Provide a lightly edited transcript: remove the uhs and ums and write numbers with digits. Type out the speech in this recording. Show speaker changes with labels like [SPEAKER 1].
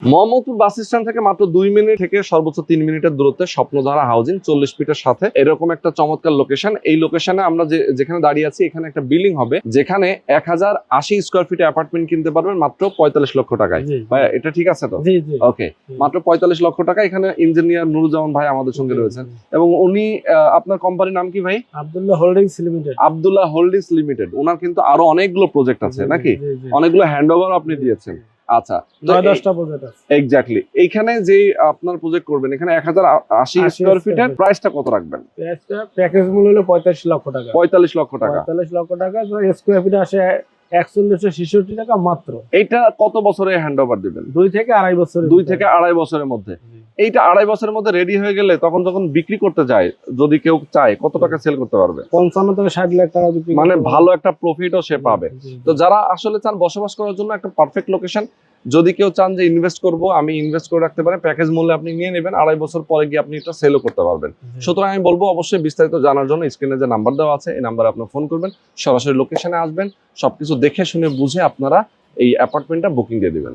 [SPEAKER 1] Mohammadpur bus stand থেকে মাত্র 2 minute থেকে সর্বোচ্চ 3 মিনিটের দূরত্বে স্বপ্নধারা হাউজিং 40 ফিটের সাথে এরকম একটা চমৎকার লোকেশন। এই লোকেশনে আমরা যেখানে দাঁড়িয়ে আছি এখানে একটা বিল্ডিং হবে যেখানে 1080 স্কয়ার ফিট অ্যাপার্টমেন্ট কিনতে পারবেন মাত্র 45 লক্ষ টাকায়। ভাই এটা ঠিক আছে তো? ওকে, মাত্র 45 লক্ষ টাকা। এখানে ইঞ্জিনিয়ার নুরুজ্জামান ভাই আমাদের সঙ্গে রয়েছেন এবং উনি আপনার কোম্পানির নাম কি ভাই?
[SPEAKER 2] Abdullah holdings limited.
[SPEAKER 1] Abdullah holdings limited. ওনার কিন্তু আরো অনেকগুলো প্রজেক্ট আছে নাকি? অনেকগুলো হ্যান্ডওভার আপনি দিয়েছেন। আচ্ছা,
[SPEAKER 2] 9-10টা প্রজেক্ট আছে।
[SPEAKER 1] এক্স্যাক্টলি। এইখানে যে আপনার প্রজেক্ট করবেন এখানে 1080 স্কয়ার ফিটের প্রাইসটা কত রাখবেন?
[SPEAKER 2] প্যাকেজ মূল্য হলো 45 লক্ষ টাকা।
[SPEAKER 1] 45 লক্ষ টাকা।
[SPEAKER 2] 45 লক্ষ টাকা স্কয়ার ফিট আসে 4166 টাকা মাত্র।
[SPEAKER 1] এইটা কত বছরে হ্যান্ডওভার দিবেন?
[SPEAKER 2] 2 থেকে আড়াই বছর।
[SPEAKER 1] 2 থেকে আড়াই বছরের মধ্যে। এইটা আড়াই বছরের মধ্যে রেডি হয়ে গেলে তখন যখন বিক্রি করতে যায়, যদি কেউ চায়, কত টাকা সেল করতে পারবে?
[SPEAKER 2] 55 থেকে 60 লাখ টাকা বিক্রি।
[SPEAKER 1] মানে ভালো একটা প্রফিটও সে পাবে। তো যারা আসলে চান বসবাস করার জন্য একটা পারফেক্ট লোকেশন, যদি কেউ চান যে ইনভেস্ট করব, আমি ইনভেস্ট করে রাখতে পারেন, প্যাকেজ মূল্যে আপনি নিয়ে নেবেন, আড়াই বছর পরে গিয়ে আপনি এটা সেলও করতে পারবেন। সুতরাং আমি বলবো অবশ্যই বিস্তারিত জানার জন্য স্ক্রিনে যে নাম্বার দেওয়া আছে এই নাম্বারে আপনি ফোন করবেন, সরাসরি লোকেশনে আসবেন, সবকিছু দেখে শুনে বুঝে আপনারা এই অ্যাপার্টমেন্টটা বুকিং দিয়ে দিবেন।